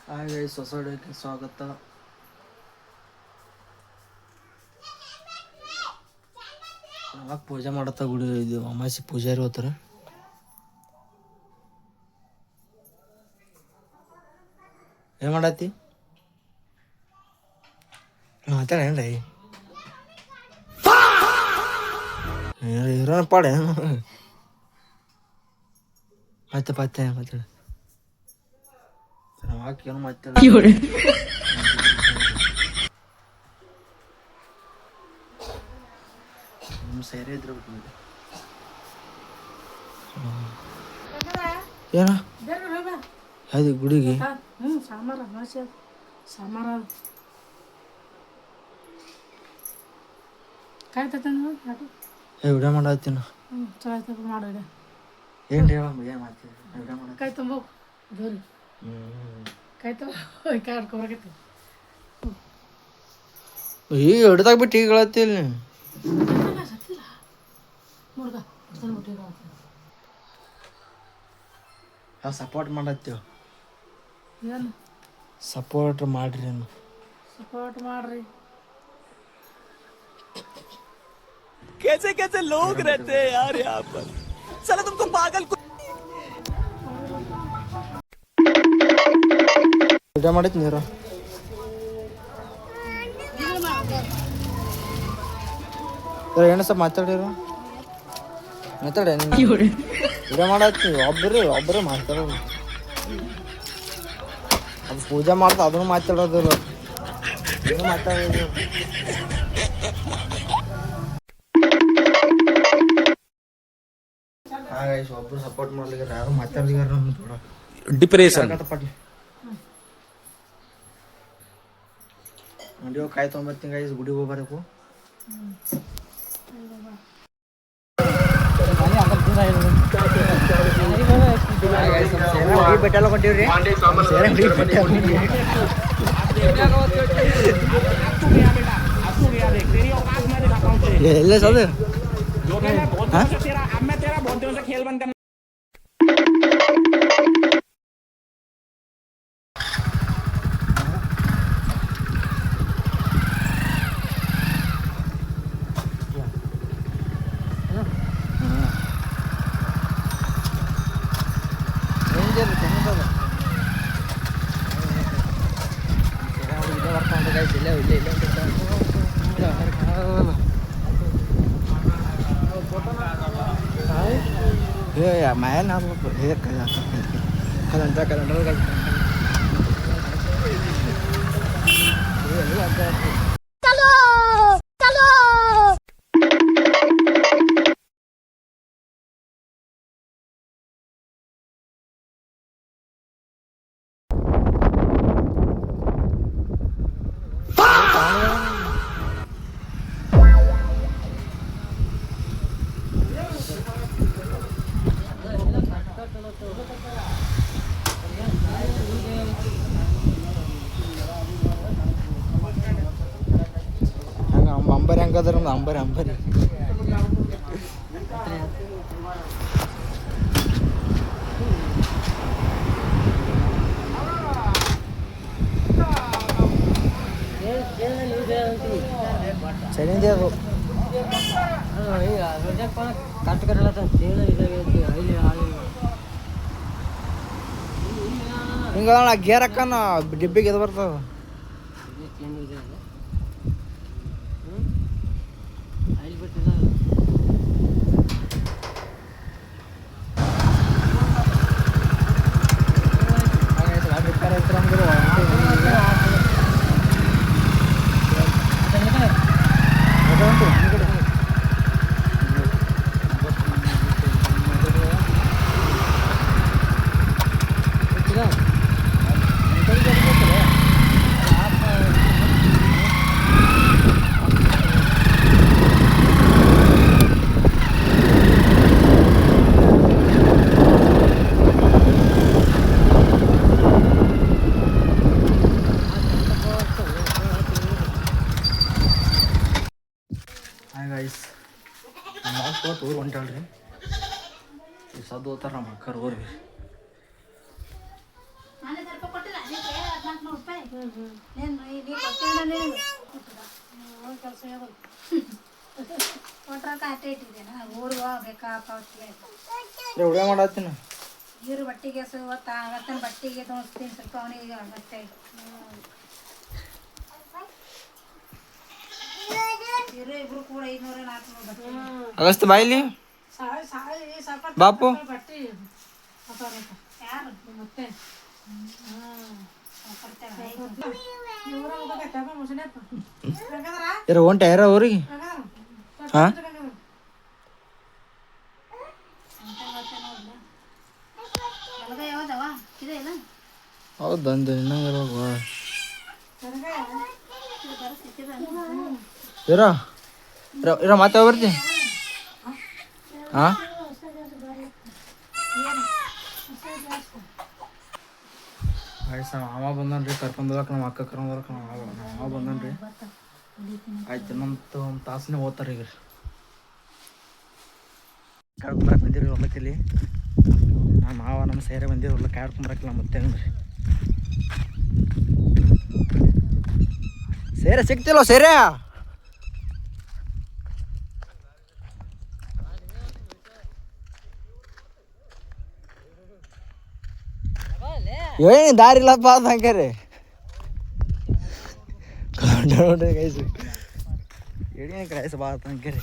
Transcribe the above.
ಹಾಗೆ ಸೊಸೈಟಿಗೆ ಸ್ವಾಗತ. ಅವಾಗ ಪೂಜೆ ಮಾಡತ್ತ ಗುಡಿ ಇದು ಅಮಾಸಿ ಪೂಜಾರಿ ಹೋಗ್ತಾರ. ಏನು ಮಾಡತ್ತಿ ಮಾತಾಡೇನ್ರಿ ಇರೋಣ ಪಾಡೆ ಮತ್ತೆ ಪತ್ತೆ ಮಾತಾಡ ಏನು ಮಾತಾಡ ನಿಮ್ಮ ಸೇರೆ ಇದ್ರೆ ಏನ ಯಾವ್ದು ಗುಡಿಗೆ ಸಾಮಾರ ವಿಡಿಯೋ ಮಾಡತ್ತೀನ ಮಾಡ ಏನು ಹೇಳ ಏನು ಮಾಡ್ತೀವಿ ವಿಡಿಯೋ ಮಾಡ ಕೈ ತುಂಬ ಕೈ ತುಂಬ ಕೈ ಆಡ್ಕೊಬರ್ಗೈತಿ ಈಗ ಹಿಡ್ದಾಗ ಬಿಟ್ಟು ಈಗ ಹೇಳತ್ತಿಲ್ಲ ನೋಡ್ದ ಯಾವ ಸಪೋರ್ಟ್ ಮಾಡತ್ತೀವಿ ಏನು ಸಪೋರ್ಟ್ ಮಾಡ್ರಿ ಏನು ಸಪೋರ್ಟ್ ಮಾಡ್ರಿ. कैसे कैसे लोग रहते हैं यार यहाँ पर साला तुमको पागल ವಿಡಿಯೋ ಮಾಡೈತಿ ನೀರು ಏನು ಸ್ವಲ್ಪ ಮಾತಾಡಿರು ಮಾತಾಡ ವಿಡಿಯೋ ಮಾಡತ್ತಿ ಒಬ್ಬರೇ ಮಾತಾಡೋದು ಅದು ಪೂಜೆ ಮಾಡ್ತಾ ಅದನ್ನು ಮಾತಾಡೋದಿಲ್ಲ ಏನು ಮಾತಾಡೋದು ಹಾಗಾಗಿ ಒಬ್ಬರು ಸಪೋರ್ಟ್ ಮಾಡ್ಲಿಕ್ಕೆ ಯಾರು ಮಾತಾಡ್ಲಿಗಾರ डिप्रेशन ನಡಿಯೋ ಕಾಯಿ ತೊಗೊಂಬತ್ತೀನಿ ಗಾಯ್ಸ್ ಗುಡಿಗೆ ಹೋಗ್ಬರಬೇಕು. ಬೆಟ್ಟೆಲ್ಲ ಕೊಂತೀವ್ರಿ ಎಲ್ಲ ಸದ main apa kalian ಅಂಬರಿ ಹಂಗದ್ರ ಅಂಬರಿ ಸರಿದೆ ಹಿಂಗ ಗೇರ್ ಹಾಕನ ಡಿಬ್ಬಿಗೆ ಇದು ಬರ್ತದ. ಗೈಸ್ ಊರು ಹೊಂಟಲ್ರಿ ಸದ್ದು ಹೋಗ್ತಾರ ನಮ್ಮ ಅಕ್ಕರು ಊರಿಗೆ ಕೆಲಸ ಯಾವುದು ಕೊಟ್ರಕ ಅಟ್ಟೆ ಇಟ್ಟಿದ್ದೇನೆ ಊರಿಗೆ ಹೋಗ್ಬೇಕಾಪ ಹುಡುಗ ಮಾಡತ್ತೀನಿ ಇವ್ರು ಬಟ್ಟೆಗೆ ಅವತ್ತಿನ ಬಟ್ಟೆಗೆ ತೋರಿಸ್ತೀನಿ ಸ್ವಲ್ಪ ಅವನಿಗೆ ಬಟ್ಟೆ ಇವರು ಇಬ್ರು ಕೂಡ 500-400 ಬಟ್ಟೆ ಅಗಸ್ತ ಬಾಯಿಲಿ ಬಾಪು ಬಟ್ಟೆ ಯಾರು ಮತ್ತೆ ಯಾರ ಹೊಂಟ ಯಾರ ಊರಿಗೆ ಹಾಂ ಹೊಲಗ ಯಾವ್ದವ ಇದೆ ಇಲ್ಲ ಹೌದು ಬಂದು ಇನ್ನಂಗೆ ಇರೋದು ಇರೋ ಇರೋ ಮತ್ತೆ ಬರ್ತಿ ಹಾಂ ಆಯ್ತು ಮಾವ ಬಂದನ್ರಿ ಕರ್ಕೊಂಡು ಹೋಗಕ್ಕೆ ನಮ್ಮ ಅಕ್ಕ ಕರ್ಕೊಂಡು ಹೋಗಕ್ಕೆ ನಮ್ಮ ಮಾವ ಬಂದನ್ರಿ ಆಯ್ತು ಇನ್ನೊಂದು ಒಂದು ತಾಸನೇ ಓದ್ತಾರೆ ಈಗ ಕರ್ಕೊಂಬರಕ್ಕೆ ಬಂದಿರಿ ಹೊಲಕ್ಕಲ್ಲಿ ನಮ್ಮ ಮಾವ ನಮ್ಮ ಸೇರೆ ಬಂದಿರಿ ಹೊಲಕ್ಕೆ ಕರ್ಕೊಂಬರಕ್ಕಿಲ್ಲ ಮತ್ತೆ ಹಂಗ್ರಿ ಸೇರೆ ಸಿಗ್ತಿಲ್ಲ ಸೇರೆ ಏನು ದಾರಿ ಇಲ್ಲಪ್ಪ ಅದು ಹಂಗಾರೆ ನೋಡ್ರಿ ಕೈಸು ಹೇಳಿ ಕೈಸು ಬಾ ಹಂಗಾರೆ